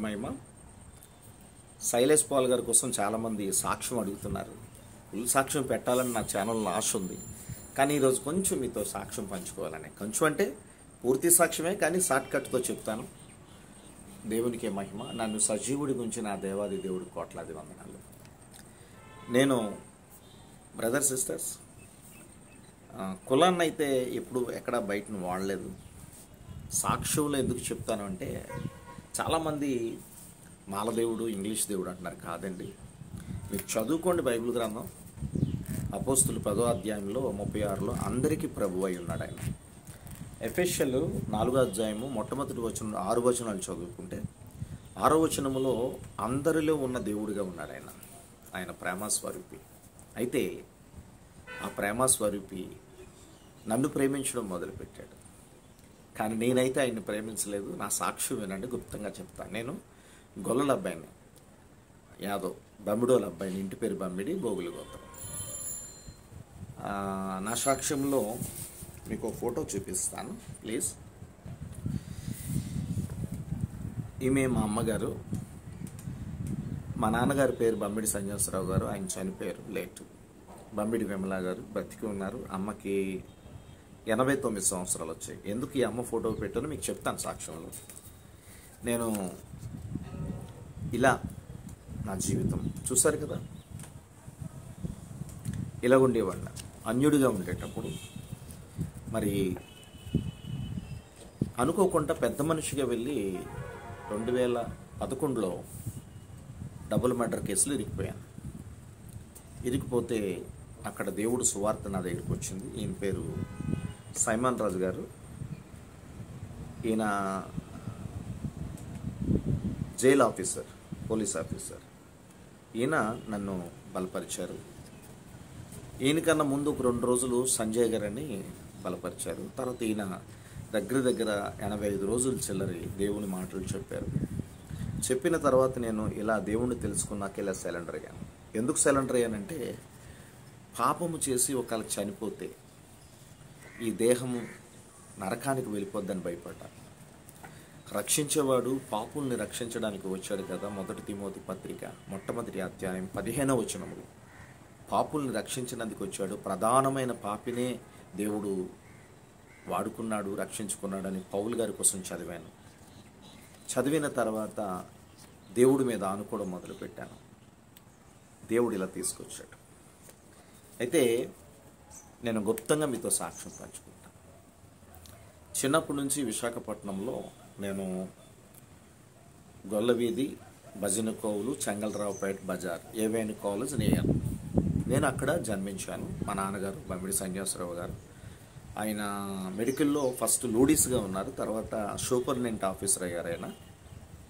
మహిమ. Shailesh Paul గారి కోసం చాలామంది సాక్ష్యం అడుగుతున్నారు. ఫుల్ సాక్ష్యం పెట్టాలని నా ఛానల్లో ఆశ ఉంది, కానీ ఈరోజు కొంచెం మీతో సాక్ష్యం పంచుకోవాలని. కొంచెం అంటే పూర్తి సాక్ష్యమే, కానీ షార్ట్ కట్తో చెప్తాను. దేవునికే మహిమ. నన్ను సజీవుడి గురించి నా దేవాది దేవుడి కోట్లాది వందనాలు. నేను బ్రదర్ సిస్టర్స్ కులాన్ని అయితే ఎప్పుడు ఎక్కడ బయటను వాడలేదు. సాక్ష్యంలో ఎందుకు చెప్తాను అంటే, చాలామంది మాలదేవుడు ఇంగ్లీష్ దేవుడు అంటున్నారు. కాదండి, మీరు చదువుకోండి బైబిల్ గ్రంథం. అపోస్తులు 10వ అధ్యాయంలో 36లో అందరికీ ప్రభు అయి ఉన్నాడు ఆయన. ఎఫెషియల్ 4వ అధ్యాయము మొట్టమొదటి వచనం 6 వచనాలు చదువుకుంటే 6వ వచనములో అందరిలో ఉన్న దేవుడిగా ఉన్నాడు ఆయన. ఆయన ప్రేమస్వరూపి. అయితే ఆ ప్రేమస్వరూపి నన్ను ప్రేమించడం మొదలుపెట్టాడు, కానీ నేనైతే ఆయన్ని ప్రేమించలేదు. నా సాక్ష్యం వినండి, గుప్తంగా చెప్తాను. నేను గొల్లల అబ్బాయిని, యాదవ్ బమ్మిడోల అబ్బాయిని. ఇంటి పేరు బమ్మిడి, బోగులు గోత్రం. నా సాక్ష్యంలో మీకు ఒక ఫోటో చూపిస్తాను ప్లీజ్. ఈమె మా అమ్మగారు. మా నాన్నగారి పేరు బమ్మిడి సంజయరావు గారు, ఆయన చనిపోయారు లేటు. బమ్మిడి విమలా గారు బ్రతికి ఉన్నారు. అమ్మకి 89 సంవత్సరాలు వచ్చాయి. ఎందుకు ఈ అమ్మ ఫోటో పెట్టానో మీకు చెప్తాను సాక్ష్యంలో. నేను ఇలా నా జీవితం చూశారు కదా, ఇలా ఉండేవాడిన అన్యుడిగా ఉండేటప్పుడు. మరి అనుకోకుండా పెద్ద మనిషిగా వెళ్ళి 2011లో డబుల్ మర్డర్ కేసులో ఇరికిపోయాను. ఇరికిపోతే అక్కడ దేవుడు సువార్త నా దగ్గరికి వచ్చింది. ఈయన పేరు సైమన్ రాజు గారు. ఈయన జైల్ ఆఫీసర్, పోలీస్ ఆఫీసర్. ఈయన నన్ను బలపరిచారు. ఈయనకన్నా ముందు ఒక 2 రోజులు సంజయ్ గారని బలపరిచారు. తర్వాత ఈయన దగ్గర 85 రోజులు చిల్లరి దేవుని మాటలు చెప్పారు. చెప్పిన తర్వాత నేను ఇలా దేవుణ్ణి తెలుసుకున్నాక ఇలా సరెండర్ అయ్యాను. ఎందుకు సరెండర్ అయ్యానంటే, పాపము చేసి ఒకవేళ చనిపోతే ఈ దేహము నరకానికి వెళ్ళిపోద్దని భయపడ్డాను. రక్షించేవాడు పాపుల్ని రక్షించడానికి వచ్చాడు కదా. 1 తిమోతి పత్రిక మొట్టమొదటి అధ్యాయం 15వ వచనములు, పాపుల్ని రక్షించినందుకు వచ్చాడు. ప్రధానమైన పాపినే దేవుడు వాడుకున్నాడు, రక్షించుకున్నాడని పౌలు గారి కోసం చదివాను. చదివిన తర్వాత దేవుడి మీద ఆనుకోవడం మొదలుపెట్టాను. దేవుడు ఇలా తీసుకొచ్చాడు. అయితే నేను గుప్తంగా మీతో సాక్ష్యం పంచుకుంటాను. చిన్నప్పటి నుంచి విశాఖపట్నంలో నేను గొల్లవీధి, భజన కోవులు, చెంగల్రావుపేట బజార్, ఏవేని కాలేజ్ నేను అక్కడ జన్మించాను. మా నాన్నగారు బమ్మిడి సంజయరావు గారు, ఆయన మెడికల్లో ఫస్ట్ లూడీస్గా ఉన్నారు, తర్వాత సూపరింటెండెంట్ ఆఫీసర్ అయ్యారు ఆయన.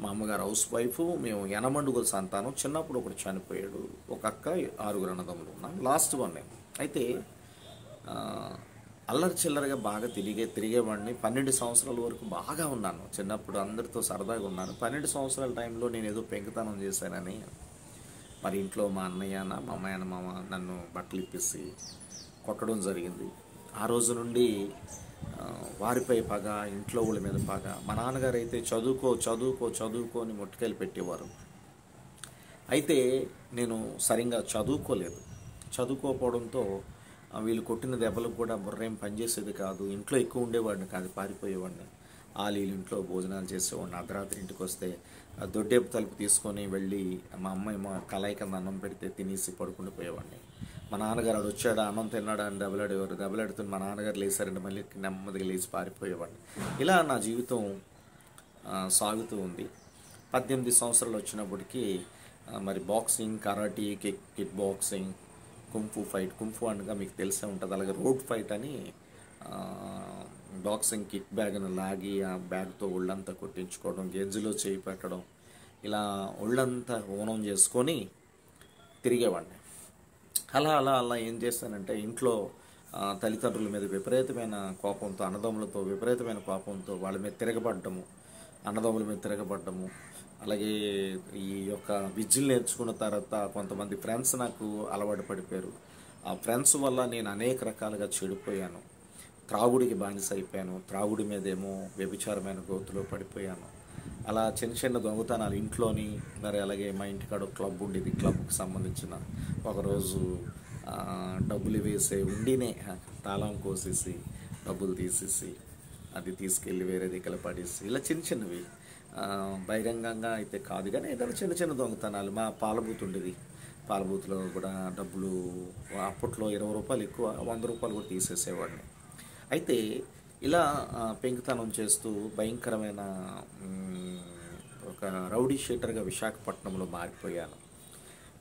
మా అమ్మగారు హౌస్ వైఫ్. మేము ఎనమండుగుల సంతానం. చిన్నప్పుడు ఒకటి చనిపోయాడు, ఒక అక్క, 6 అన్నదమ్ములు ఉన్నాం. లాస్ట్ వన్ నేను. అయితే అల్లరి చిల్లరగా బాగా తిరిగేవాడిని. 12 సంవత్సరాల వరకు బాగా ఉన్నాను. చిన్నప్పుడు అందరితో సరదాగా ఉన్నాను. 12 సంవత్సరాల టైంలో నేను ఏదో పెంకుతనం చేశానని మరి ఇంట్లో మా అన్నయ్యన, మా అమ్మాయన, మామ నన్ను బట్టలు ఇప్పేసి కొట్టడం జరిగింది. ఆ రోజు నుండి వారిపై పగ, ఇంట్లో వాళ్ళ మీద పగ. మా నాన్నగారు అయితే చదువుకో అని ముట్టుకెళ్ళి పెట్టేవారు. అయితే నేను సరిగ్గా చదువుకోకపోవడంతో వీళ్ళు కొట్టిన దెబ్బలకు కూడా బుర్రేం పనిచేసేది కాదు. ఇంట్లో ఎక్కువ ఉండేవాడిని కాదు, పారిపోయేవాడిని. వీళ్ళు ఇంట్లో భోజనాలు చేసేవాడిని. అర్ధరాత్రి ఇంటికి వస్తే దొడ్డేపు తలుపు తీసుకొని వెళ్ళి మా అమ్మాయి కళాయి కింద అన్నం పెడితే తినేసి పడుకుంటూ పోయేవాడిని. మా నాన్నగారు ఆడు వచ్చాడా, అన్నం తిన్నాడా అని దెబ్బలాడుతుంది. మా నాన్నగారు లేసారంటే మళ్ళీ నెమ్మదిగా లేచి పారిపోయేవాడిని. ఇలా నా జీవితం సాగుతూ ఉంది. 18 సంవత్సరాలు వచ్చినప్పటికీ మరి boxing, karate, kick boxing, kung fu fight. Kung fu అనగా మీకు తెలిసే ఉంటుంది. అలాగే రోడ్ ఫైట్ అని బాక్సింగ్ కిక్ బ్యాగ్ను లాగి ఆ బ్యాగ్తో ఒళ్ళంతా కొట్టించుకోవడం, గెంజిలో చేయి పెట్టడం, ఇలా ఒళ్ళంతా హోనం చేసుకొని తిరిగేవాడిని. అలా ఏం చేస్తానంటే, ఇంట్లో తల్లిదండ్రుల మీద విపరీతమైన కోపంతో, అన్నదమ్ములతో విపరీతమైన కోపంతో వాళ్ళ మీద తిరగబడ్డము, అన్నదమ్ముల మీద తిరగబడ్డము. అలాగే ఈ యొక్క విద్యలు నేర్చుకున్న తర్వాత కొంతమంది ఫ్రెండ్స్ నాకు అలవాటు పడిపోయారు. ఆ ఫ్రెండ్స్ వల్ల నేను అనేక రకాలుగా చెడిపోయాను. త్రాగుడికి బానిస అయిపోయాను. త్రాగుడి మీదేమో వ్యభిచారమైన గోతులో పడిపోయాను. అలా చిన్న చిన్న దొంగతనాలు ఇంట్లోని, మరి అలాగే మా ఇంటికాడ ఒక క్లబ్ ఉండేది, క్లబ్కి సంబంధించిన ఒకరోజు డబ్బులు వేసే ఉండినే తాళం కోసేసి డబ్బులు తీసేసి అది తీసుకెళ్ళి వేరే దగ్గర పడేసి ఇలా చిన్న చిన్నవి, బహిరంగంగా అయితే కాదు కానీ ఏదైనా చిన్న చిన్న దొంగతనాలు. మా పాలబూత్ ఉండేది, పాలబూత్లో కూడా డబ్బులు అప్పట్లో 20 రూపాయలు ఎక్కువ, 100 రూపాయలు కూడా తీసేసేవాడిని. అయితే ఇలా పెంకుతనం చేస్తూ భయంకరమైన ఒక రౌడీ షీటర్గా విశాఖపట్నంలో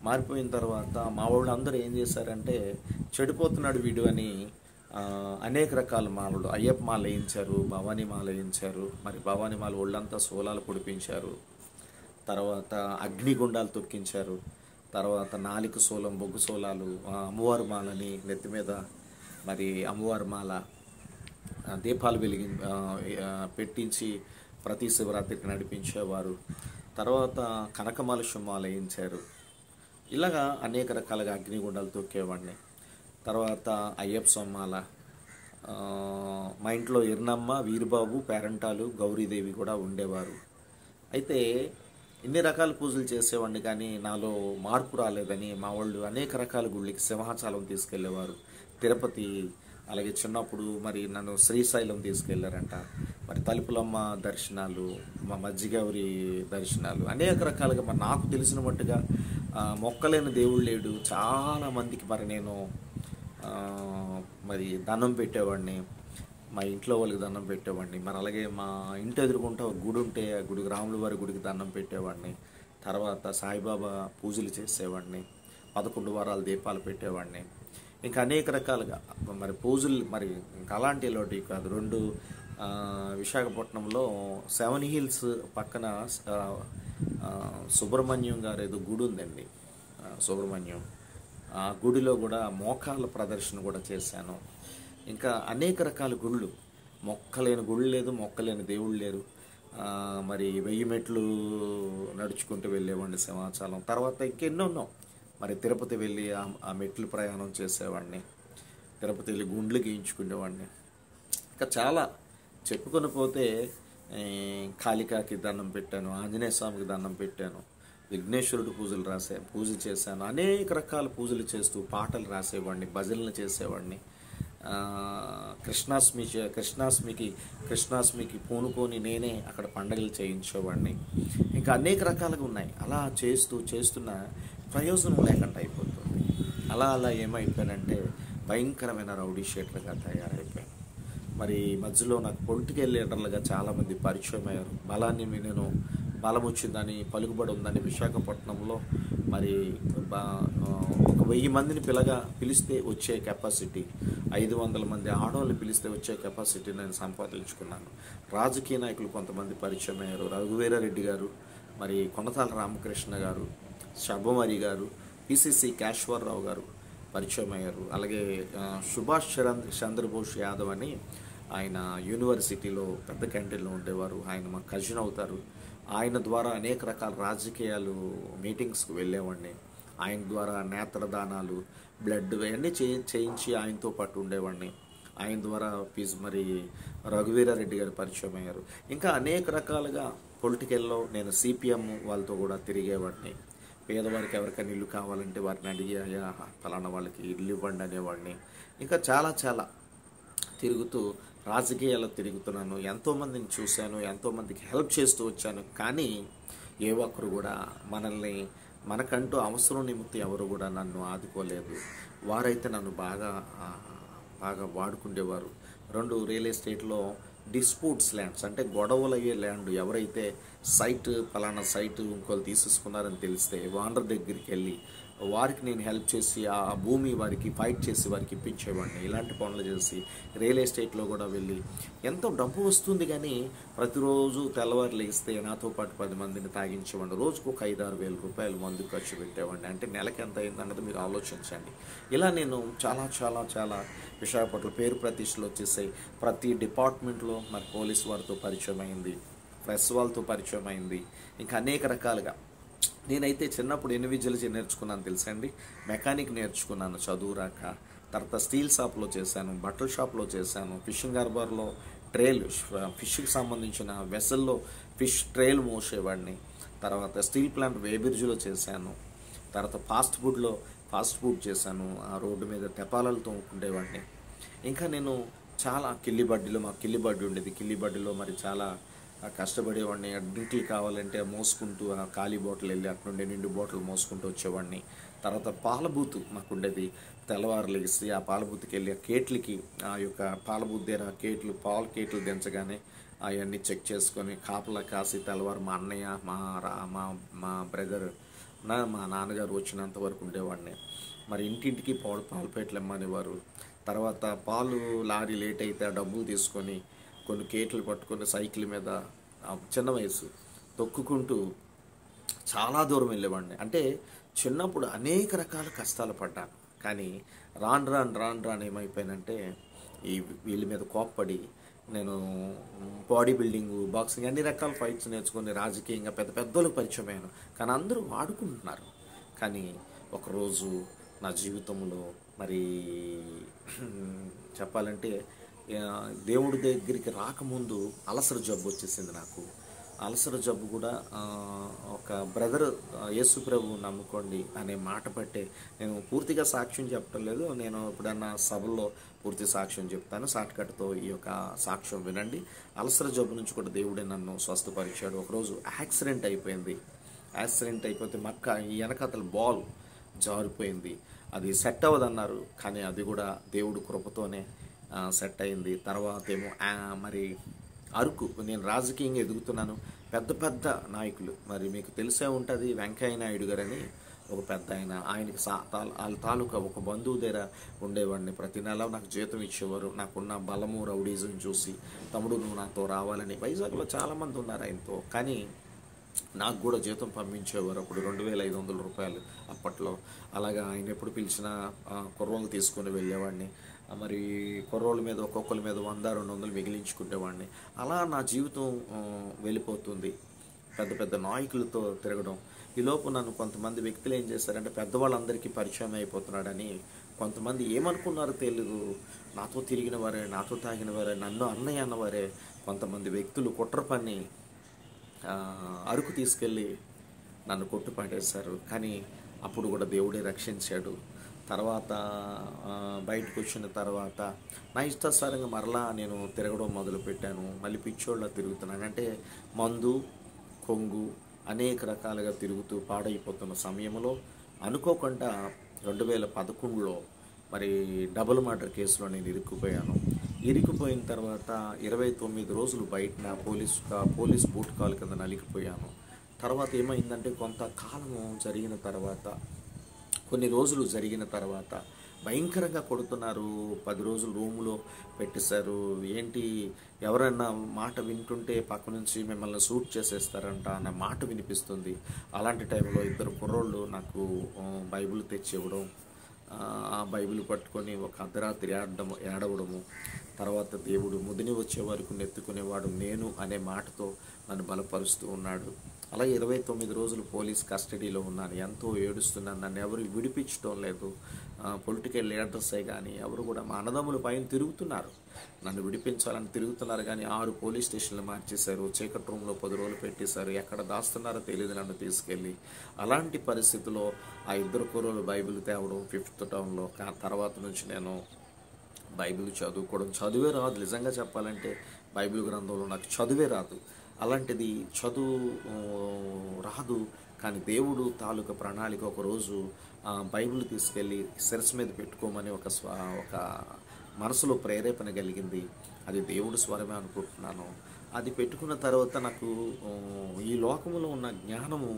మారిపోయిన తర్వాత మా వాళ్ళు అందరూ ఏం చేశారంటే, చెడిపోతున్నాడు వీడు అని అనేక రకాల మాలలు, అయ్యప్ప మాల వేయించారు, భవానీ మాల వేయించారు. మరి భవానీ మాల ఒళ్ళంతా సోలాలు పొడిపించారు, తర్వాత అగ్నిగుండాలు తొక్కించారు, తర్వాత నాలిక సోలం, బొగ్గు సోలాలు, అమ్మవారి మాలని నెత్తి మీద, మరి అమ్మవారి మాల దీపాలు పెట్టించి ప్రతి శివరాత్రికి నడిపించేవారు. తర్వాత కనకమాల మాల వేయించారు. ఇలాగా అనేక రకాలుగా అగ్నిగుండాలు తొక్కేవాడిని. తర్వాత అయ్యప్ప సొమ్మాల, మా ఇంట్లో ఎర్నమ్మ, వీరబాబు, పేరంటాలు, గౌరీదేవి కూడా ఉండేవారు. అయితే ఇన్ని రకాల పూజలు చేసేవాడిని కానీ నాలో మార్పు రాలేదని మా వాళ్ళు అనేక రకాల గుళ్ళకి సింహాచలం తీసుకెళ్లేవారు, తిరుపతి, అలాగే చిన్నప్పుడు మరి నన్ను శ్రీశైలం తీసుకెళ్లారంట. మరి తలుపులమ్మ దర్శనాలు, మా మజ్జిగౌరి దర్శనాలు, అనేక రకాలుగా మరి నాకు తెలిసిన మట్టుగా మొక్కలేని దేవుడు లేడు. చాలామందికి మరి నేను మరి దండం పెట్టేవాడిని, మా ఇంట్లో వాళ్ళకి దండం పెట్టేవాడిని. మరి అలాగే మా ఇంటి ఎదురుకుంటా ఒక గుడి ఉంటే ఆ గుడికి, రాముల వారి గుడికి దండం పెట్టేవాడిని. తర్వాత సాయిబాబా పూజలు చేసేవాడిని, 11 వారాలు దీపాలు పెట్టేవాడిని. ఇంకా అనేక రకాలుగా మరి పూజలు, మరి ఇంకా అలాంటి ఇలాంటివి కాదు. 2 విశాఖపట్నంలో 7 హిల్స్ పక్కన సుబ్రహ్మణ్యం గారు ఏదో గుడి ఉందండి, సుబ్రహ్మణ్యం, ఆ గుడిలో కూడా మోకాళ్ళ ప్రదర్శన కూడా చేశాను. ఇంకా అనేక రకాల గుళ్ళు, మొక్కలేని గుళ్ళు లేదు, మొక్కలేని దేవుళ్ళు లేరు. మరి 1000 మెట్లు నడుచుకుంటూ వెళ్ళేవాడిని సింహాచలం. తర్వాత ఇంకెన్నో, మరి తిరుపతి వెళ్ళి ఆ మెట్లు ప్రయాణం చేసేవాడిని, తిరుపతి వెళ్ళి గుండ్లు గీయించుకునేవాడిని. ఇంకా చాలా చెప్పుకొని పోతే కాళికాకి దండం పెట్టాను, ఆంజనేయ స్వామికి దండం పెట్టాను, విఘ్నేశ్వరుడు పూజ చేశాను. అనేక రకాల పూజలు చేస్తూ పాటలు రాసేవాడిని, భజనలు చేసేవాడిని. కృష్ణాష్టమికి పూనుకొని నేనే అక్కడ పండుగలు చేయించేవాడిని. ఇంకా అనేక రకాలుగా ఉన్నాయి. అలా చేస్తున్న ప్రయోజనం లేకుండా అయిపోతుంది. అలా ఏమైపోయానంటే భయంకరమైన రౌడీ షీటర్గా తయారైపోయాను. మరి మధ్యలో నాకు పొలిటికల్ లీడర్లుగా చాలామంది పరిచయం అయ్యారు. నేను బలం వచ్చిందని, పలుకుబడి ఉందని విశాఖపట్నంలో మరి ఒక 1000 మందిని పిలిస్తే వచ్చే కెపాసిటీ, 500 మంది ఆడవాళ్ళు పిలిస్తే వచ్చే కెపాసిటీ నేను సంపాదించుకున్నాను. రాజకీయ నాయకులు కొంతమంది పరిచయం అయ్యారు. రఘువీరారెడ్డి గారు, మరి కొనతాల రామకృష్ణ గారు, శబమరి గారు, పిసిసి కేశవరరావు గారు పరిచయం అయ్యారు. అలాగే సుభాష్ చంద్రబోస్ యాదవ్ అని ఆయన యూనివర్సిటీలో పెద్ద క్యాంటీన్లో ఉండేవారు. ఆయన మా కజిన్ అవుతారు. ఆయన ద్వారా అనేక రకాల రాజకీయాలు మీటింగ్స్కి వెళ్ళేవాడిని. ఆయన ద్వారా నేత్రదానాలు, బ్లడ్ ఇవన్నీ చేయించి ఆయనతో పాటు ఉండేవాడిని. ఆయన ద్వారా మరి రఘువీరారెడ్డి గారు పరిచయం అయ్యారు. ఇంకా అనేక రకాలుగా పొలిటికల్లో నేను సిపిఎం వాళ్ళతో కూడా తిరిగేవాడిని. పేదవారికి ఎవరికైనా ఇల్లు కావాలంటే వారిని అడిగి, అయ్యా ఫలానా వాళ్ళకి ఇల్లు ఇవ్వండి అనేవాడిని. ఇంకా చాలా తిరుగుతూ రాజకీయాల్లో తిరుగుతున్నాను. ఎంతోమందిని చూశాను, ఎంతోమందికి హెల్ప్ చేస్తూ వచ్చాను. కానీ ఏ ఒక్కరు కూడా మనకంటూ అవసరం నిమిత్తం ఎవరు కూడా నన్ను ఆదుకోలేదు. వారైతే నన్ను బాగా వాడుకుండేవారు. 2 రియల్ ఎస్టేట్లో డిస్ప్యూట్స్ ల్యాండ్స్ అంటే గొడవలు అయ్యే ల్యాండ్, ఎవరైతే పలానా సైట్ ఇంకోళ్ళు తీసేసుకున్నారని తెలిస్తే ఓనర్ దగ్గరికి వెళ్ళి వారికి నేను హెల్ప్ చేసి ఆ భూమి వారికి ఫైట్ చేసి వారికి ఇప్పించేవాడిని. ఇలాంటి పనులు చేసి రియల్ ఎస్టేట్లో కూడా వెళ్ళి ఎంతో డబ్బు వస్తుంది కానీ ప్రతిరోజు తెల్లవారు లేస్తే నాతో పాటు 10 మందిని తాగించేవాడిని. రోజుకు ఒక 5-6 వేల రూపాయలు మందుకు ఖర్చు పెట్టేవాడిని. అంటే నెలకి ఎంత అయిందన్నది మీరు ఆలోచించండి. ఇలా నేను చాలా విశాఖపట్నం పేరు ప్రతిష్టలు వచ్చేసాయి. ప్రతి డిపార్ట్మెంట్లో మరి పోలీస్ వారితో పరిచయం అయింది, ప్రెస్ వాళ్ళతో పరిచయం అయింది. ఇంకా అనేక రకాలుగా నేనైతే చిన్నప్పుడు ఎన్ని విద్యలు నేర్చుకున్నాను తెలుసండి. మెకానిక్ నేర్చుకున్నాను చదువు రాక. తర్వాత స్టీల్ షాప్లో చేశాను, బట్టల షాప్లో చేశాను, ఫిషింగ్ హార్బర్లో ట్రేలు, ఫిష్కి సంబంధించిన వెసల్లో ఫిష్ ట్రేలు మోసేవాడిని. తర్వాత స్టీల్ ప్లాంట్ వేబిర్జులో చేశాను. తర్వాత ఫాస్ట్ ఫుడ్ చేశాను. ఆ రోడ్డు మీద తెపాలలతో ఉండేవాడిని. ఇంకా నేను చాలా మాకు కిల్లిబడ్డి ఉండేది. కిల్లిబడ్డిలో మరి చాలా కష్టపడేవాడిని. డ్రింకులు కావాలంటే మోసుకుంటూ ఆ ఖాళీ బాటిల్ వెళ్ళి అట్నుండి నిండు బాటిల్ మోసుకుంటూ వచ్చేవాడిని. తర్వాత పాల బూతు మాకు ఉండేది. తెల్లవారు లేసి ఆ పాల బూత్కి వెళ్ళి ఆ కేట్లకి ఆ యొక్క పాల బూత్ దగ్గర పాల కేట్లు దించగానే అవన్నీ చెక్ చేసుకొని కాపలా కాసి తెల్లవారు మా అన్నయ్య మా మా బ్రదర్ మా నాన్నగారు వచ్చినంత వరకు ఉండేవాడిని. మరి ఇంటింటికి పాలు ప్యాకెట్లు ఇమ్మనేవారు. తర్వాత పాలు లారీ లేట్ అయితే ఆ డబ్బులు తీసుకొని కొన్ని కేట్లు పట్టుకొని సైకిల్ మీద చిన్న వయసు తొక్కుకుంటూ చాలా దూరం వెళ్ళేవాడిని. అంటే చిన్నప్పుడు అనేక రకాల కష్టాలు పడ్డాను. కానీ రాను ఏమైపోయానంటే వీళ్ళ మీద కోప్పడి నేను బాడీ బిల్డింగ్, బాక్సింగ్ అన్ని రకాల ఫైట్స్ నేర్చుకుని రాజకీయంగా పెద్ద పెద్దోళ్ళకి పరిచయం అయ్యాను. కానీ అందరూ వాడుకుంటున్నారు. కానీ ఒకరోజు నా జీవితంలో మరి చెప్పాలంటే దేవుడి దగ్గరికి రాకముందు అలసర జబ్బు వచ్చేసింది నాకు. అలసర జబ్బు కూడా ఒక బ్రదర్ యేసు ప్రభు నమ్ముకోండి అనే మాట పట్టే నేను పూర్తిగా సాక్ష్యం చెప్పడం లేదు. నేను ఎప్పుడన్నా సభల్లో పూర్తి సాక్ష్యం చెప్తాను. షార్ట్కట్తో ఈ యొక్క సాక్ష్యం వినండి. అలసర జబ్బు నుంచి కూడా దేవుడే నన్ను స్వస్థపరిచాడు. ఒకరోజు యాక్సిడెంట్ అయిపోతే ఈ వెనకాతల బాల్ జారిపోయింది. అది సెట్ అవ్వదన్నారు. కానీ అది కూడా దేవుడు కృపతోనే సెట్ అయింది. తర్వాత ఏమో మరి అరకు నేను రాజకీయంగా ఎదుగుతున్నాను. పెద్ద పెద్ద నాయకులు మరి మీకు తెలిసే ఉంటుంది. వెంకయ్య నాయుడు గారని ఒక పెద్ద ఆయనకి వాళ్ళ తాలూకా ఒక బంధువు దగ్గర ఉండేవాడిని. ప్రతి నెల నాకు జీతం ఇచ్చేవారు. నాకున్న బలము రౌడీజం చూసి తమ్ముడు నువ్వు నాతో రావాలని. వైజాగ్లో చాలామంది ఉన్నారు ఆయనతో. కానీ నాకు కూడా జీతం పంపించేవారు అప్పుడు 2,500 రూపాయలు అప్పట్లో. అలాగా ఆయన ఎప్పుడు పిలిచినా కుర్రోళ్ళు తీసుకొని వెళ్ళేవాడిని. మరి కుర్రోళ్ళ మీద ఒక్కొక్కరి మీద 100-200 మిగిలించుకునేవాడిని. అలా నా జీవితం వెళ్ళిపోతుంది. పెద్ద పెద్ద నాయకులతో తిరగడం. ఈలోపు నన్ను కొంతమంది వ్యక్తులు ఏం చేశారంటే పెద్దవాళ్ళందరికీ పరిచయం అయిపోతున్నాడని కొంతమంది ఏమనుకున్నారో తెలియదు. నాతో తిరిగిన వారే, నాతో తాగిన వారే, నన్ను అన్నయ్య అన్నవారే కొంతమంది వ్యక్తులు కుట్ర పన్ని అరకు తీసుకెళ్ళి నన్ను కొట్టుపడేశారు. కానీ అప్పుడు కూడా దేవుడే రక్షించాడు. తర్వాత బయటకు వచ్చిన తర్వాత నా ఇష్టానుసారంగా మరలా నేను తిరగడం మొదలుపెట్టాను. మళ్ళీ పిచ్చోళ్ళ తిరుగుతున్నాను. అంటే మందు, కొంగు అనేక రకాలుగా తిరుగుతూ పాడైపోతున్న సమయంలో అనుకోకుండా 2011లో మరి డబుల్ మర్డర్ కేసులో నేను ఇరుక్కుపోయిన తర్వాత 29 రోజులు బయట పోలీస్ బూట్ కాల్ కింద నలిగిపోయాను. తర్వాత ఏమైందంటే కొన్ని రోజులు జరిగిన తర్వాత భయంకరంగా కొడుతున్నారు. 10 రోజులు రూములో పెట్టేశారు. ఏంటి ఎవరన్నా మాట వింటుంటే పక్క నుంచి మిమ్మల్ని షూట్ చేసేస్తారంట అన్న మాట వినిపిస్తుంది. అలాంటి టైంలో 2 కుర్రోళ్ళు నాకు బైబిల్ తెచ్చి ఇవ్వడం, ఆ బైబిల్ పట్టుకొని ఒక అర్ధరాత్రి ఏడవడము. తర్వాత దేవుడు ముదిని వచ్చే వరకు నెత్తుకునేవాడు నేను అనే మాటతో నన్ను బలపరుస్తూ ఉన్నాడు. అలా 29 రోజులు పోలీస్ కస్టడీలో ఉన్నాను. ఎంతో ఏడుస్తున్నాను. నన్ను ఎవరు విడిపించడం లేదు. పొలిటికల్ లీడర్సే కానీ ఎవరు కూడా మా అన్నదమ్ముల పైన తిరుగుతున్నారు, నన్ను విడిపించాలని తిరుగుతున్నారు. కానీ 6 పోలీస్ స్టేషన్లు మార్చేశారు. చీకటి రూమ్లో 10 రోజులు పెట్టేశారు. ఎక్కడ దాస్తున్నారో తెలియదు నన్ను తీసుకెళ్ళి. అలాంటి పరిస్థితిలో ఆ 2 కుర్రోళ్ళు బైబిల్ తేవడం 5th టౌన్లో. తర్వాత నుంచి నేను బైబిల్ చదువే రాదు. నిజంగా చెప్పాలంటే బైబిల్ గ్రంథంలో నాకు చదువే రాదు. అలాంటిది చదువు రాదు. కానీ దేవుడు తాలూకా ప్రణాళిక ఒకరోజు బైబిల్ తీసుకెళ్ళి శిరస్సు మీద పెట్టుకోమని ఒక మనసులో ప్రేరేపణ కలిగింది. అది దేవుడు స్వరమే అనుకుంటున్నాను. అది పెట్టుకున్న తర్వాత నాకు ఈ లోకంలో ఉన్న జ్ఞానము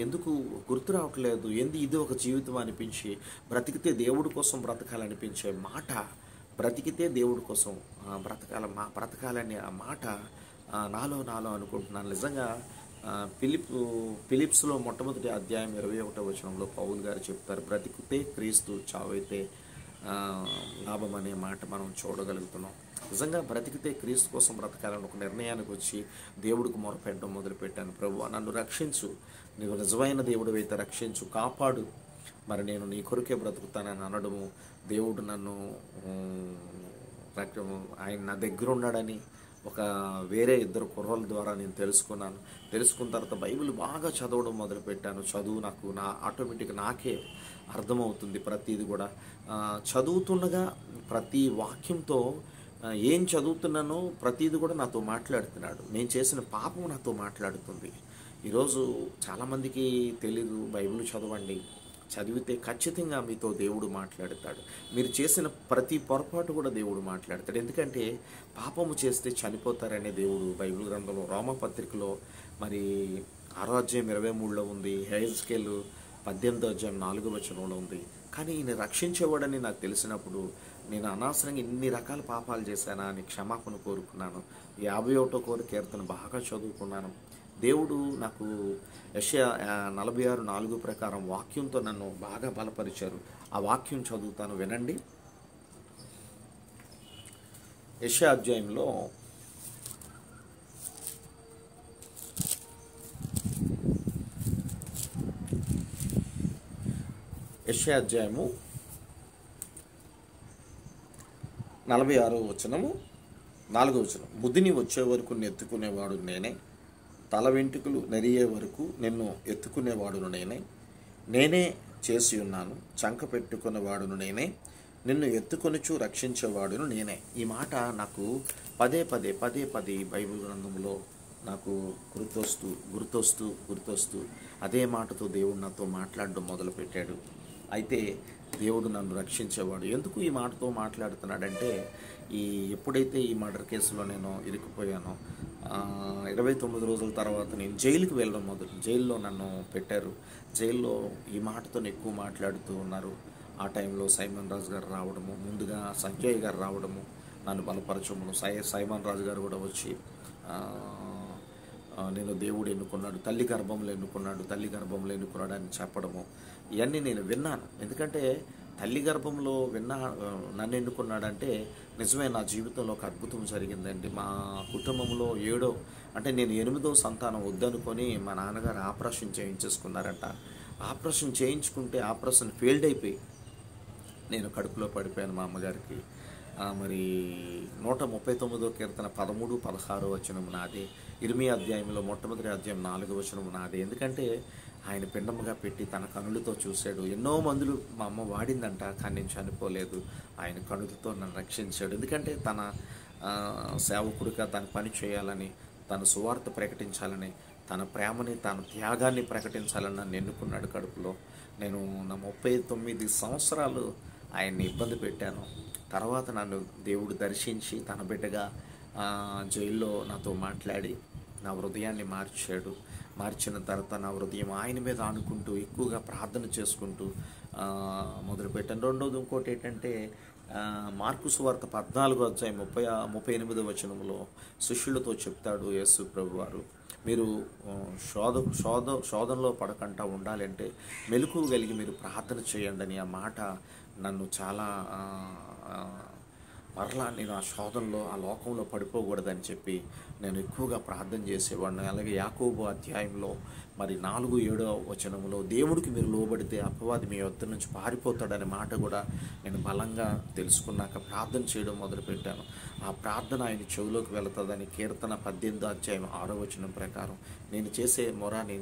ఎందుకు గుర్తు రావట్లేదు. ఇది ఒక జీవితం అనిపించి బ్రతికితే దేవుడి కోసం బ్రతకాలనిపించే మాట, బ్రతికితే దేవుడి కోసం బ్రతకాలనే ఆ మాట నాలో అనుకుంటున్నాను. నిజంగా ఫిలిప్స్లో మొట్టమొదటి అధ్యాయం 21వ వచనంలో పౌలు గారు చెప్తారు, బ్రతికితే క్రీస్తు, చావైతే లాభం అనే మాట మనం చూడగలుగుతున్నాం. నిజంగా బ్రతికితే క్రీస్తు కోసం బ్రతకాలని ఒక నిర్ణయానికి వచ్చి దేవుడికి మొరపెట్టడం మొదలుపెట్టాను. ప్రభువా నన్ను రక్షించు, నీవు నిజమైన దేవుడు అయితే రక్షించు, కాపాడు, మరి నేను నీ కొరకే బ్రతుకుతానని అనడము, దేవుడు నన్ను ఆయన నా దగ్గర ఉన్నాడని ఒక వేరే ఇద్దరు కుర్రోళ్ళ ద్వారా నేను తెలుసుకున్న తర్వాత బైబిల్ బాగా చదవడం మొదలుపెట్టాను. చదువు నాకు ఆటోమేటిక్గా నాకే అర్థమవుతుంది ప్రతిది కూడా. చదువుతుండగా ప్రతి వాక్యంతో ఏం చదువుతున్నానో ప్రతిది కూడా నాతో మాట్లాడుతున్నాడు. నేను చేసిన పాపం నాతో మాట్లాడుతుంది. ఈరోజు చాలామందికి తెలీదు, బైబిల్ చదవండి, చదివితే ఖచ్చితంగా మీతో దేవుడు మాట్లాడతాడు. మీరు చేసిన ప్రతి పొరపాటు కూడా దేవుడు మాట్లాడతాడు. ఎందుకంటే పాపము చేస్తే చనిపోతారనే దేవుడు బైబిల్ గ్రంథంలో రోమపత్రికలో మరి 6వ అధ్యాయం 23లో ఉంది. హెజ్కేల్ 18వ అధ్యాయం 4వ వచనంలో ఉంది. కానీ ఈయన రక్షించేవాడని నాకు తెలిసినప్పుడు నేను అనవసరంగా ఇన్ని రకాల పాపాలు చేశానా అని క్షమాపణ కోరుకున్నాను. 51వ కీర్తన బాగా చదువుకున్నాను. దేవుడు నాకు యెషయా 46:4 ప్రకారం వాక్యంతో నన్ను బాగా బలపరిచారు. ఆ వాక్యం చదువుతాను, వినండి. యెషయా అధ్యాయంలో యెషయా అధ్యాయము 46వ వచనము 4వ వచనం. బుద్ధిని వచ్చే వరకు నెత్తుకునేవాడు నేనే, తల వెంట్రుకలు నెరియే వరకు నిన్ను ఎత్తుకునేవాడును నేనే చేసి ఉన్నాను, చంక పెట్టుకునేవాడును నేనే, నిన్ను ఎత్తుకొనుచు రక్షించేవాడును నేనే. ఈ మాట నాకు పదే పదే బైబిల్ గ్రంథంలో నాకు గుర్తొస్తూ అదే మాటతో దేవుడు నాతో మాట్లాడడం మొదలుపెట్టాడు. అయితే దేవుడు నన్ను రక్షించేవాడు. ఎందుకు ఈ మాటతో మాట్లాడుతున్నాడంటే, ఎప్పుడైతే ఈ మర్డర్ కేసులో నేను ఇరుక్కుపోయానో 29 రోజుల తర్వాత నేను జైలుకి వెళ్ళడం జైల్లో నన్ను పెట్టారు. జైల్లో ఈ మాటతో ఎక్కువ మాట్లాడుతూ ఉన్నారు. ఆ టైంలో సైమన్ రాజు గారు రావడము, ముందుగా సంజయ్ గారు రావడము, నన్ను బలపరచము. సైమన్ రాజు గారు కూడా వచ్చి నేను దేవుడు ఎన్నుకున్నాడు, తల్లి గర్భంలో ఎన్నుకున్నాడు అని చెప్పడము, ఇవన్నీ నేను విన్నాను. ఎందుకంటే తల్లి గర్భంలో నన్ను ఎన్నుకున్నాడంటే నిజమే, నా జీవితంలో ఒక అద్భుతం జరిగిందండి. మా కుటుంబంలో నేను 8వ సంతానం వద్దనుకొని మా నాన్నగారు ఆపరేషన్ చేయించేసుకున్నారంట. ఆపరేషన్ చేయించుకుంటే ఆపరేషన్ ఫెయిల్డ్ అయిపోయి నేను కడుపులో పడిపోయాను మా అమ్మగారికి. మరి 139వ కీర్తన 13, 16 వచనం నాదే. ఇర్మియా అధ్యాయంలో మొట్టమొదటి అధ్యాయం 4వ వచనం నాదే. ఎందుకంటే ఆయన పిండముగా పెట్టి తన కనులతో చూశాడు. ఎన్నో మందులు మా అమ్మ వాడిందంట, కానీ నేను చనిపోలేదు. ఆయన కనులతో నన్ను రక్షించాడు. ఎందుకంటే తన సేవకుడిగా తన పని చేయాలని, తన సువార్త ప్రకటించాలని, తన ప్రేమని, తన త్యాగాన్ని ప్రకటించాలని నన్ను ఎన్నుకున్నాడు కడుపులో. నేను నా 39 సంవత్సరాలు ఆయన్ని ఇబ్బంది పెట్టాను. తర్వాత నన్ను దేవుడు దర్శించి తన బిడ్డగా జైల్లో నాతో మాట్లాడి నా హృదయాన్ని మార్చిన తర్వాత నా హృదయం ఆయన మీద ఆనుకుంటూ ఎక్కువగా ప్రార్థన చేసుకుంటూ మొదలుపెట్టాను. రెండోది ఇంకోటి ఏంటంటే, మార్కు సువార్త 14వ అధ్యాయం 38వ వచనంలో శిష్యులతో చెప్తాడు యేసు ప్రభువారు, మీరు శోధనలో పడకుండా ఉండాలంటే మెలకువ కలిగి మీరు ప్రార్థన చేయండి అని. ఆ మాట నన్ను చాలా మరలా నేను ఆ శోధనలో, ఆ లోకంలో పడిపోకూడదని చెప్పి నేను ఎక్కువగా ప్రార్థన చేసేవాడిని. అలాగే యాకోబు అధ్యాయంలో మరి 4-7వ వచనంలో దేవుడికి మీరు లోబడితే అపవాది మీ వద్ద నుంచి పారిపోతాడనే మాట కూడా నేను బలంగా తెలుసుకున్నాక ప్రార్థన చేయడం మొదలుపెట్టాను. ఆ ప్రార్థన ఆయన చెవిలోకి వెళుతుందని కీర్తన 18వ అధ్యాయం 6వ వచనం ప్రకారం నేను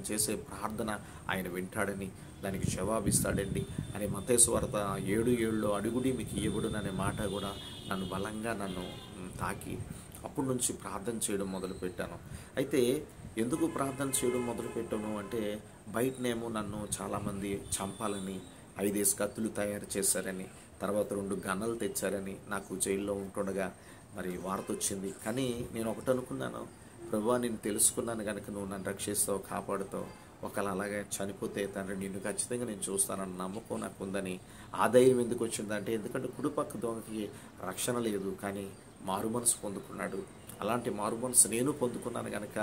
చేసే ప్రార్థన ఆయన వింటాడని, దానికి జవాబిస్తాడండి అని మత్తయి సువార్త 7:7లో అడుగుడి మీకు ఇవ్వబడును అనే మాట కూడా నన్ను బలంగా తాకి అప్పటి నుంచి ప్రార్థన చేయడం మొదలుపెట్టాను. అయితే ఎందుకు ప్రార్థన చేయడం మొదలుపెట్టాను అంటే, బయటనేమో నన్ను చాలామంది చంపాలని 5 కత్తులు తయారు చేశారని, తర్వాత 2 గన్నలు తెచ్చారని నాకు జైల్లో ఉంటుండగా మరి వార్త వచ్చింది. కానీ నేను ఒకటి అనుకున్నాను, ప్రభువా నేను తెలుసుకున్నాను కనుక నువ్వు నన్ను రక్షిస్తావు, కాపాడుతావు. ఒకవేళ అలాగే చనిపోతే తండ్రి నిన్ను ఖచ్చితంగా నేను చూస్తానన్న నమ్మకం నాకు ఉందని. ఆ ధైర్యం ఎందుకు వచ్చిందంటే, ఎందుకంటే కుడిపక్క దొంగకి రక్షణ లేదు, కానీ మారు మనసు పొందుకున్నాడు. అలాంటి మారు మనసు నేను పొందుకున్నాను కనుక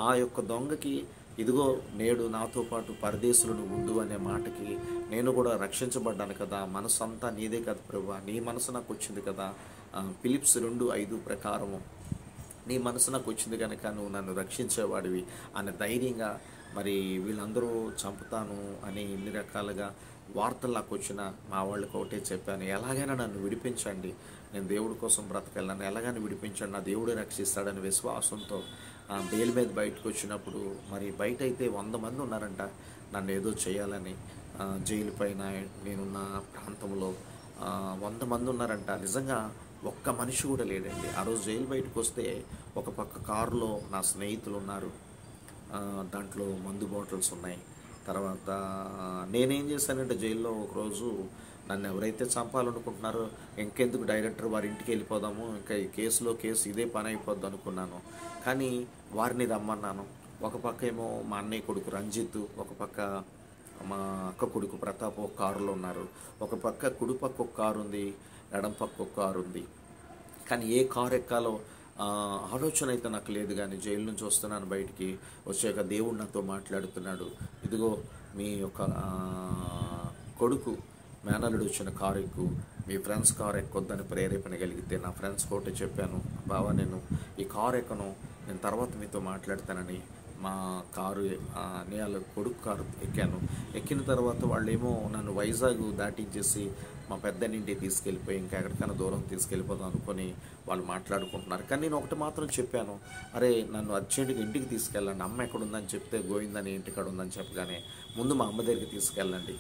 ఆ యొక్క దొంగకి ఇదిగో నేడు నాతో పాటు పరదేశులను ఉండు అనే మాటకి నేను కూడా రక్షించబడ్డాను కదా. మనసు అంతా నీదే కదా ప్రభువా, నీ మనసు నాకు వచ్చింది కదా. ఫిలిప్స్ 2:5 ప్రకారము నీ మనసు నాకు వచ్చింది కనుక నువ్వు నన్ను రక్షించేవాడివి అనే ధైర్యంగా మరి వీళ్ళందరూ చంపుతాను అని ఎన్ని రకాలుగా వార్తలు నాకు వచ్చిన మా వాళ్ళకి ఒకటే చెప్పాను, ఎలాగైనా నన్ను విడిపించండి, నేను దేవుడి కోసం బ్రతకాలి, నన్ను ఎలాగైనా విడిపించండి, నా దేవుడే రక్షిస్తాడని విశ్వాసంతో బెయిల్ మీద బయటకు వచ్చినప్పుడు మరి బయట అయితే 100 మంది ఉన్నారంట నన్ను ఏదో చేయాలని. జైలు పైన నేనున్న ప్రాంతంలో 100 మంది ఉన్నారంట. నిజంగా ఒక్క మనిషి కూడా లేడండి. ఆ రోజు జైలు బయటకు వస్తే ఒక పక్క కారులో నా స్నేహితులు ఉన్నారు, దాంట్లో మందు బాటిల్స్ ఉన్నాయి. తర్వాత నేనేం చేశానంటే జైల్లో ఒకరోజు నన్ను ఎవరైతే చంపాలనుకుంటున్నారో ఇంకెందుకు డైరెక్టర్ వారి ఇంటికి వెళ్ళిపోదాము, ఇంకా ఈ కేసు ఇదే పని అయిపోద్ది అనుకున్నాను. కానీ వారిని రమ్మన్నాను. ఒక పక్క ఏమో మా అన్నయ్య కొడుకు రంజిత్, ఒక పక్క మా అక్క కొడుకు ప్రతాప్ ఒక కారులో ఉన్నారు. ఒక పక్క కుడి పక్క ఒక కారు ఉంది, ఎడం పక్క ఒక కారు ఉంది. కానీ ఏ కారు ఎక్కాలో ఆలోచన అయితే నాకు లేదు. కానీ జైలు నుంచి వస్తున్నాను, బయటికి వచ్చాక దేవుడు నాతో మాట్లాడుతున్నాడు, ఇదిగో మీ యొక్క కొడుకు మేనల్లుడు వచ్చిన కారు ఎక్కు, మీ ఫ్రెండ్స్ కారు ఎక్కొద్దని ప్రేరేపణ కలిగితే నా ఫ్రెండ్స్ ఒకటి చెప్పాను, బావా నేను ఈ కారు ఎక్కను, నేను తర్వాత మీతో మాట్లాడతానని మా కారు నేల కొడుకు కారు ఎక్కాను. ఎక్కిన తర్వాత వాళ్ళేమో నన్ను వైజాగ్ దాటించేసి మా పెద్దనింటికి తీసుకెళ్ళిపోయి ఇంకా ఎక్కడికైనా దూరం తీసుకెళ్ళిపోదాం అనుకొని వాళ్ళు మాట్లాడుకుంటున్నారు. కానీ నేను ఒకటి మాత్రం చెప్పాను, అరే నన్ను అర్జెంటుగా ఇంటికి తీసుకెళ్ళండి, అమ్మ ఎక్కడుందని చెప్తే గోవిందని ఇంటికాడ ఉందని చెప్పగానే ముందు మా అమ్మ దగ్గరికి తీసుకెళ్ళండి,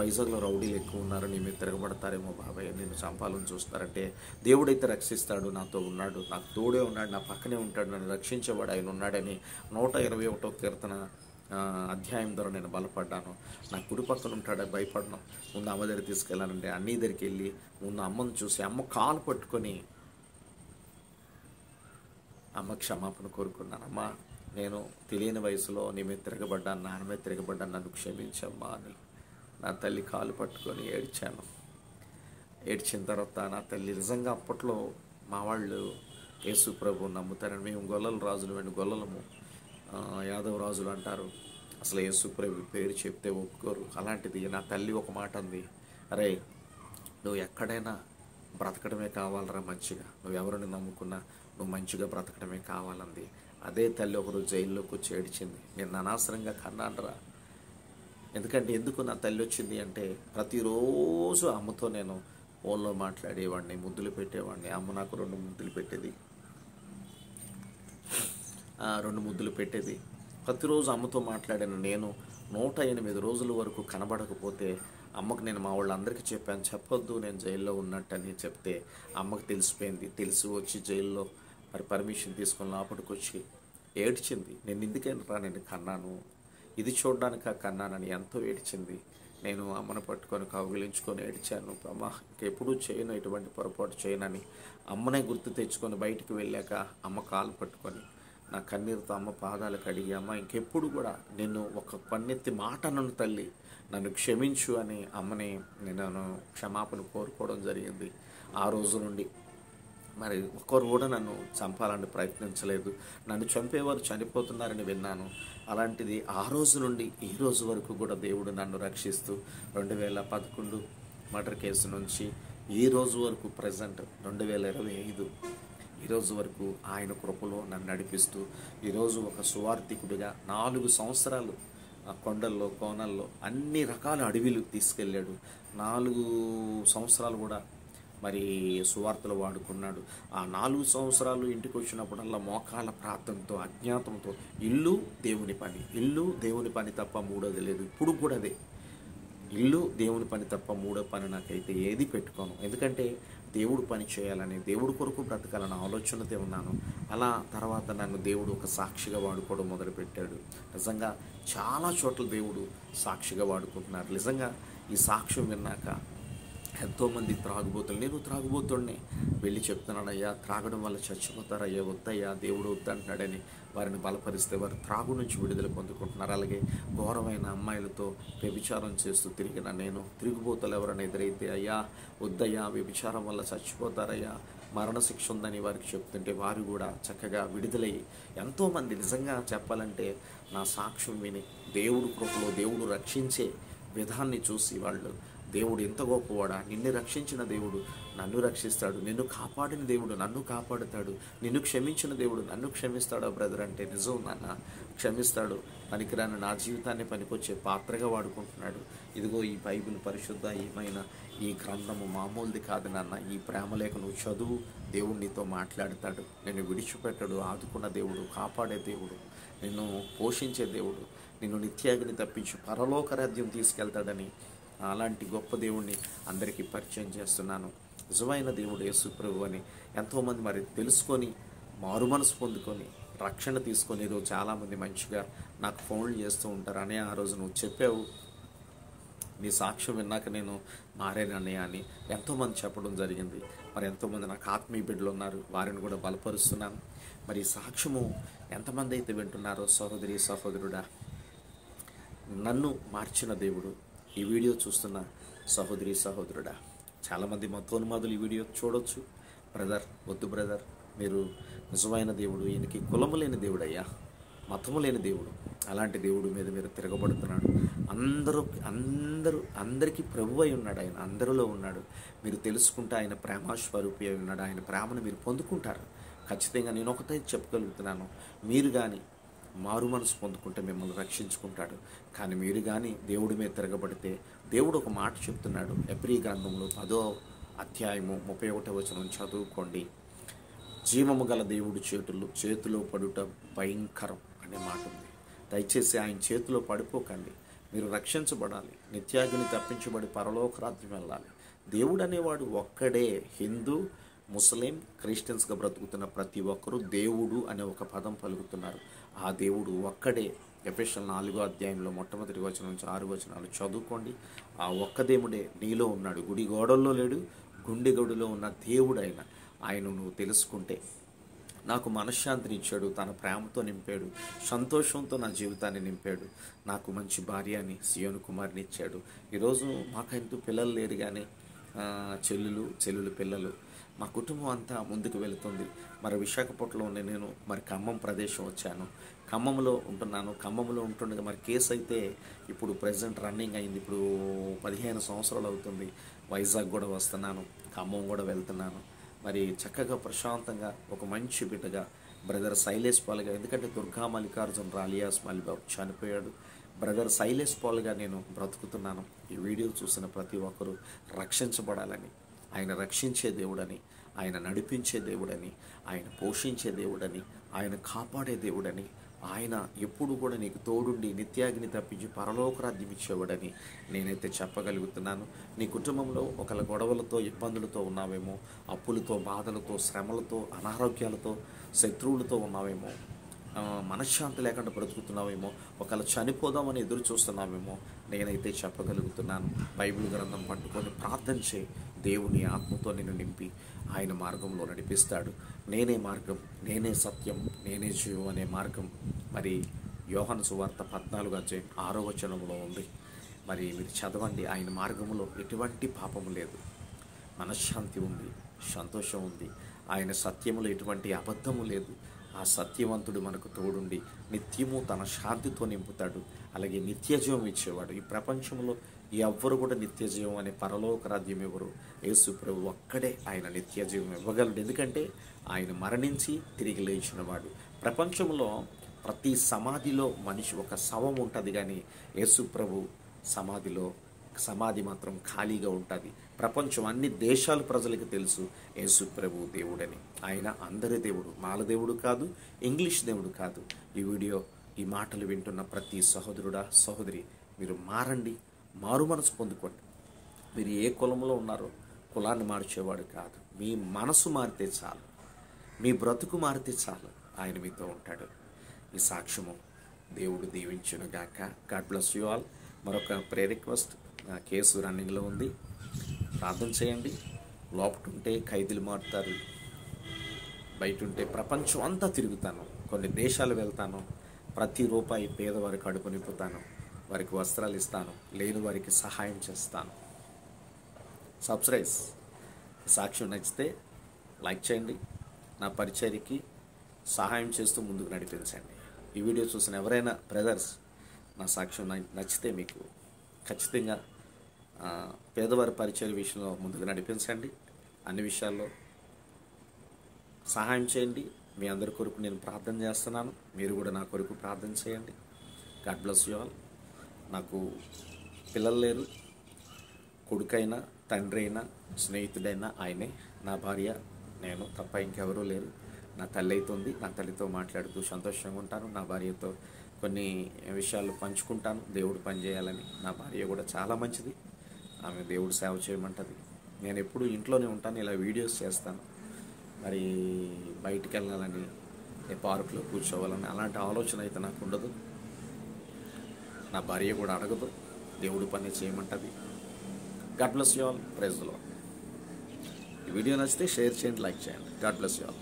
వైజాగ్లో రౌడీలు ఎక్కువ ఉన్నారు, నీ మీద తిరగబడతారేమో బాబాయ్, నేను చంపాలని చూస్తారంటే దేవుడైతే రక్షిస్తాడు, నాతో ఉన్నాడు, నాకు తోడే ఉన్నాడు, నా పక్కనే ఉంటాడు, నన్ను రక్షించేవాడు ఆయన ఉన్నాడని 121వ కీర్తన అధ్యాయం ద్వారా నేను బలపడ్డాను. నా కుడి పక్కన ఉంటాడు, భయపడను. ముందు అమ్మ దగ్గర తీసుకెళ్ళానంటే అన్నీ దగ్గరికి వెళ్ళి ముందు అమ్మను చూసి అమ్మ కాలు పట్టుకొని అమ్మ క్షమాపణ కోరుకున్నాను. అమ్మ నేను తెలియని వయసులో నీ మీద తిరగబడ్డాను, నాన్న మీద తిరగబడ్డాను, నన్ను క్షమించమ్మా అని నా తల్లి కాలు పట్టుకొని ఏడ్చాను. ఏడ్చిన తర్వాత నా తల్లి నిజంగా అప్పట్లో మా వాళ్ళు యేసు ప్రభు నమ్ముతారని, మేము గొల్లల రాజులు అండి, గొల్లలము యాదవ రాజులు అంటారు, అసలు యేసు ప్రభు పేరు చెప్తే ఒప్పుకోరు. అలాంటిది నా తల్లి ఒక మాట అంది, అరే నువ్వు ఎక్కడైనా బ్రతకడమే కావాలరా మంచిగా, నువ్వు ఎవరిని నమ్ముకున్నా నువ్వు మంచిగా బ్రతకడమే కావాలంది. అదే తల్లి ఒకరోజు జైల్లోకి వచ్చి ఏడ్చింది, నేను అనవసరంగా కన్నానరా. ఎందుకు నా తల్లి వచ్చింది అంటే ప్రతిరోజు అమ్మతో నేను ఫోన్లో మాట్లాడేవాడిని, ముద్దులు పెట్టేవాడిని. అమ్మ నాకు 2 ముద్దులు పెట్టేది, 2 ముద్దులు పెట్టేది. ప్రతిరోజు అమ్మతో మాట్లాడాను. నేను 108 రోజుల వరకు కనబడకపోతే అమ్మకు నేను మా వాళ్ళందరికీ చెప్పాను, చెప్పొద్దు నేను జైల్లో ఉన్నట్టని. చెప్తే అమ్మకు తెలిసిపోయింది. తెలిసి వచ్చి జైల్లో మరి పర్మిషన్ తీసుకొని లోపలికి వచ్చి ఏడ్చింది. నేను ఎందుకేంట్రా నేను కన్నాను, ఇది చూడడానికి కన్నానని ఎంతో ఏడ్చింది. నేను అమ్మను పట్టుకొని కౌగిలించుకొని ఏడ్చాను. అమ్మ ఇంకెప్పుడు చేయను, ఎటువంటి పొరపాటు చేయనని అమ్మనే గుర్తు తెచ్చుకొని బయటికి వెళ్ళాక అమ్మ కాలు పట్టుకొని నా కన్నీరుతో అమ్మ పాదాలు కడిగి, అమ్మ ఇంకెప్పుడు కూడా నేను ఒక పన్నెత్తి మాట అన్నను తల్లి, నన్ను క్షమించు అని అమ్మని నేను క్షమాపణ కోరుకోవడం జరిగింది. ఆ రోజు నుండి మరి ఒక్కరు కూడా నన్ను చంపాలని ప్రయత్నించలేదు. నన్ను చంపేవారు చనిపోతున్నారని విన్నాను. అలాంటిది ఆ రోజు నుండి ఈ రోజు వరకు కూడా దేవుడు నన్ను రక్షిస్తూ 2011 మర్డర్ కేసు నుంచి ఈ రోజు వరకు ప్రజెంట్ 2025 ఈరోజు వరకు ఆయన కృపలో నన్ను నడిపిస్తూ ఈరోజు ఒక సువార్థికుడిగా 4 సంవత్సరాలు ఆ కొండల్లో కోనల్లో అన్ని రకాల అడవిలు తీసుకెళ్ళాడు. 4 సంవత్సరాలు కూడా మరి సువార్తలు వాడుకున్నాడు. ఆ 4 సంవత్సరాలు ఇంటికి వచ్చినప్పుడల్లా మోకాళ్ళ ప్రార్థనతో అజ్ఞాతంతో ఇల్లు దేవుని పని తప్ప మూడోది లేదు. ఇప్పుడు కూడా అదే, ఇల్లు దేవుని పని తప్ప మూడో పని నాకైతే ఏది పెట్టుకోను. ఎందుకంటే దేవుడు పని చేయాలని, దేవుడు కొరకు బ్రతకాలని ఆలోచనతో ఉన్నాను. అలా తర్వాత నన్ను దేవుడు ఒక సాక్షిగా వాడుకోవడం మొదలుపెట్టాడు. నిజంగా చాలా చోట్ల దేవుడు సాక్షిగా వాడుకుంటున్నారు. నిజంగా ఈ సాక్ష్యం విన్నాక ఎంతోమంది త్రాగుబోతులు, నేను త్రాగుబోతుడిని వెళ్ళి చెప్తున్నాను, అయ్యా త్రాగడం వల్ల చచ్చిపోతారయ్యా, వద్దయ్యా దేవుడు వద్దంటున్నాడని వారిని బలపరిస్తే వారు త్రాగు నుంచి విడుదల పొందుకుంటున్నారు. అలాగే ఘోరమైన అమ్మాయిలతో వ్యభిచారం చేస్తూ తిరిగిన నేను, తిరుగుబోతులు ఎవరైనా ఎదురైతే అయ్యా వద్దయ్యా వ్యభిచారం వల్ల చచ్చిపోతారయ్యా, మరణశిక్ష ఉందని వారికి చెప్తుంటే వారు కూడా చక్కగా విడుదలయ్యి ఎంతోమంది నిజంగా చెప్పాలంటే నా సాక్ష్యం విని దేవుడు కృపలో దేవుడు రక్షించే విధాన్ని చూసి వాళ్ళు దేవుడు ఎంత గొప్పవాడా, నిన్ను రక్షించిన దేవుడు నన్ను రక్షిస్తాడు, నిన్ను కాపాడిన దేవుడు నన్ను కాపాడుతాడు, నిన్ను క్షమించిన దేవుడు నన్ను క్షమిస్తాడా బ్రదర్ అంటే, నిజం నాన్న, క్షమిస్తాడు. పనికిరాని నా జీవితాన్ని పనికొచ్చే పాత్రగా వాడుకుంటున్నాడు. ఇదిగో ఈ బైబిల్ పరిశుద్ధ ఏమైనా ఈ గ్రంథము మామూలుది కాదు నాన్న. ఈ ప్రేమలేఖ నువ్వు చదువు, దేవుడు నీతో మాట్లాడతాడు. నిన్ను విడిచిపెట్టడు, ఆదుకున్న దేవుడు, కాపాడే దేవుడు, నిన్ను పోషించే దేవుడు, నిన్ను నిత్యాగ్ని తప్పించి పరలోక రాజ్యం తీసుకెళ్తాడని అలాంటి గొప్ప దేవుణ్ణి అందరికీ పరిచయం చేస్తున్నాను. నిజమైన దేవుడు యేసు ప్రభు అని ఎంతోమంది మరి తెలుసుకొని మారు మనసు పొందుకొని రక్షణ తీసుకొని ఈరోజు చాలామంది మంచిగా నాకు ఫోన్లు చేస్తూ ఉంటారు. అనే ఆ రోజు నువ్వు చెప్పావు, నీ సాక్ష్యం విన్నాక నేను మారానన్నయ్య అని ఎంతోమంది చెప్పడం జరిగింది. మరి ఎంతోమంది నాకు ఆత్మీయ బిడ్డలు ఉన్నారు, వారిని కూడా బలపరుస్తున్నాను. మరి ఈ సాక్ష్యము ఎంతమంది అయితే వింటున్నారో సహోదరి సహోదరుడా, నన్ను మార్చిన దేవుడు, ఈ వీడియో చూస్తున్న సహోదరి సహోదరుడా, చాలామంది మతోన్మాదులు ఈ వీడియో చూడొచ్చు. బ్రదర్ వద్దు బ్రదర్, మీరు నిజమైన దేవుడు, ఈయనకి కులము లేని దేవుడు అయ్యా, మతము లేని దేవుడు, అలాంటి దేవుడు మీద మీరు తిరగబడుతున్నాడు. అందరికీ ప్రభు అయి ఉన్నాడు, ఆయన అందరిలో ఉన్నాడు. మీరు తెలుసుకుంటే ఆయన ప్రేమాస్వరూపి అయి ఉన్నాడు. ఆయన ప్రేమను మీరు పొందుకుంటారు ఖచ్చితంగా. నేను ఒకటే చెప్పగలుగుతున్నాను, మీరు కానీ మారు మనసు పొందుకుంటే మిమ్మల్ని రక్షించుకుంటాడు. కానీ మీరు కానీ దేవుడి మీద తిరగబడితే దేవుడు ఒక మాట చెప్తున్నాడు. ఎబ్రీ గ్రంథంలో 10వ అధ్యాయము 31వ వచనం చదువుకోండి. జీవము గల దేవుడి చేతిలో పడుట భయంకరం అనే మాట ఉంది. దయచేసి ఆయన చేతిలో పడిపోకండి. మీరు రక్షించబడాలి, నిత్యాగ్ని తప్పించబడి పరలోక రాజ్యం వెళ్ళాలి. దేవుడు అనేవాడు ఒక్కడే. హిందూ, ముస్లిం, క్రిస్టియన్స్గా బ్రతుకుతున్న ప్రతి ఒక్కరూ దేవుడు అనే ఒక పదం పలుకుతున్నారు. ఆ దేవుడు ఒక్కడే. ఎఫెసీయుల 4వ అధ్యాయంలో మొట్టమొదటి వచనం నుంచి 6 వచనాలు చదువుకోండి. ఆ ఒక్క దేవుడే నీలో ఉన్నాడు. గుడి గోడల్లో లేడు, గుండె గడులో ఉన్న దేవుడు ఆయన నువ్వు తెలుసుకుంటే నాకు మనశ్శాంతిని ఇచ్చాడు, తన ప్రేమతో నింపాడు, సంతోషంతో నా జీవితాన్ని నింపాడు. నాకు మంచి భార్యని, సియోను కుమార్ని ఇచ్చాడు. ఈరోజు మాకంటూ పిల్లలు లేరు, కానీ చెల్లులు పిల్లలు, మా కుటుంబం అంతా ముందుకు వెళుతుంది. మరి విశాఖపట్నంలో ఉండే నేను మరి ఖమ్మం ప్రదేశం వచ్చాను. ఖమ్మంలో ఉంటున్నాను. ఖమ్మంలో ఉంటుండగా మరి కేసు అయితే ఇప్పుడు ప్రజెంట్ రన్నింగ్ అయింది. ఇప్పుడు 15 సంవత్సరాలు అవుతుంది. వైజాగ్ కూడా వస్తున్నాను, ఖమ్మం కూడా వెళ్తున్నాను. మరి చక్కగా ప్రశాంతంగా ఒక మంచి బిడ్డగా బ్రదర్ శైలేష్ పాల్గా, ఎందుకంటే దుర్గా మల్లికార్జున రాలియాస్ మల్లిబాబు చనిపోయాడు. బ్రదర్ శైలేష్ పాల్గా నేను బ్రతుకుతున్నాను. ఈ వీడియో చూసిన ప్రతి ఒక్కరూ రక్షించబడాలని, ఆయన రక్షించే దేవుడని, ఆయన నడిపించే దేవుడని, ఆయన పోషించే దేవుడని, ఆయన కాపాడే దేవుడని, ఆయన ఎప్పుడు కూడా నీకు తోడుండి నిత్యాగ్ని తప్పించి పరలోక రాజ్యం ఇచ్చేవాడని నేనైతే చెప్పగలుగుతున్నాను. నీ కుటుంబంలో ఒకళ్ళ గొడవలతో, ఇబ్బందులతో ఉన్నావేమో, అప్పులతో, బాధలతో, శ్రమలతో, అనారోగ్యాలతో, శత్రువులతో ఉన్నావేమో, మనశ్శాంతి లేకుండా బ్రతుకుతున్నావేమో, ఒకవేళ చనిపోదామని ఎదురు చూస్తున్నావేమో, నేనైతే చెప్పగలుగుతున్నాను, బైబిల్ గ్రంథం పట్టుకొని ప్రార్థన చేయి. దేవుని ఆత్మతో నిన్ను నింపి ఆయన మార్గంలో నడిపిస్తాడు. నేనే మార్గం, నేనే సత్యం, నేనే జీవం అనే మార్గం మరి యోహాను సువార్త 14:6 వచనంలో ఉంది. మరి మీరు చదవండి. ఆయన మార్గంలో ఎటువంటి పాపము లేదు, మనశ్శాంతి ఉంది, సంతోషం ఉంది. ఆయన సత్యములో ఎటువంటి అబద్ధము లేదు. ఆ సత్యవంతుడు మనకు తోడుండి నిత్యము తన శాంతితో నింపుతాడు. అలాగే నిత్యజీవం ఇచ్చేవాడు. ఈ ప్రపంచంలో ఎవ్వరు కూడా నిత్యజీవం అనే పరలోక రాజ్యం ఎవరు? యేసు ప్రభు ఒక్కడే ఆయన నిత్యజీవం ఇవ్వగలడు. ఎందుకంటే ఆయన మరణించి తిరిగి లేచినవాడు. ప్రపంచంలో ప్రతి సమాధిలో మనిషి ఒక శవం ఉంటుంది, కానీ యేసు ప్రభు సమాధి మాత్రం ఖాళీగా ఉంటుంది. ప్రపంచం అన్ని దేశాల ప్రజలకు తెలుసు యేసు ప్రభు దేవుడని. ఆయన అందరి దేవుడు, మాల దేవుడు కాదు, ఇంగ్లీష్ దేవుడు కాదు. ఈ మాటలు వింటున్న ప్రతి సహోదరుడా, సహోదరి, మీరు మారండి, మారు మనసు పొందుకోండి. మీరు ఏ కులంలో ఉన్నారో కులాన్ని మార్చేవాడు కాదు. మీ మనసు మారితే చాలు, మీ బ్రతుకు మారితే చాలు, ఆయన మీతో ఉంటాడు. ఈ సాక్ష్యము దేవుడు దీవించును గాక. God bless you all. మరొక ప్రేయర్ రిక్వెస్ట్, నా కేసు రన్నింగ్లో ఉంది, ప్రార్థన చేయండి. లోపటుంటే ఖైదీలు మారుతారు, బయట ఉంటే ప్రపంచం అంతా తిరుగుతాను, కొన్ని దేశాలు వెళ్తాను, ప్రతి రూపాయి పేదవారికి కడుపు నింపుతాను, వారికి వస్త్రాలు ఇస్తాను, లేని వారికి సహాయం చేస్తాను. సబ్స్క్రైబ్. సాక్ష్యం నచ్చితే లైక్ చేయండి, నా పరిచర్యకి సహాయం చేస్తూ ముందుకు నడిపించండి. ఈ వీడియో చూసిన ఎవరైనా బ్రదర్స్ నా సాక్ష్యం నచ్చితే మీకు ఖచ్చితంగా పేదవారి పరిచయ విషయంలో ముందుకు నడిపించండి. అన్ని విషయాల్లో సహాయం చేయండి. మీ అందరి కొరకు నేను ప్రార్థన చేస్తున్నాను. మీరు కూడా నా కొరకు ప్రార్థన చేయండి. God bless you all. నాకు పిల్లలు లేరు. కొడుకైనా, తండ్రి అయినా, స్నేహితుడైనా ఆయనే. నా భార్య, నేను తప్ప ఇంకెవరూ లేరు. నా తల్లి అయితే ఉంది. నా తల్లితో మాట్లాడుతూ సంతోషంగా ఉంటాను. నా భార్యతో కొన్ని విషయాలు పంచుకుంటాను, దేవుడు పని చేయాలని. నా భార్య కూడా చాలా మంచిది. ఆమె దేవుడు సేవ చేయమంటది. నేను ఎప్పుడు ఇంట్లోనే ఉంటాను, ఇలా వీడియోస్ చేస్తాను. మరి బయటికి వెళ్ళాలని, పార్కులో కూర్చోవాలని అలాంటి ఆలోచన అయితే నాకు ఉండదు. నా భార్య కూడా అడగదు, దేవుడు పని చేయమంటది. God bless you all. Praise the Lord. ఈ వీడియో నచ్చితే షేర్ చేయండి, లైక్ చేయండి. God bless you all.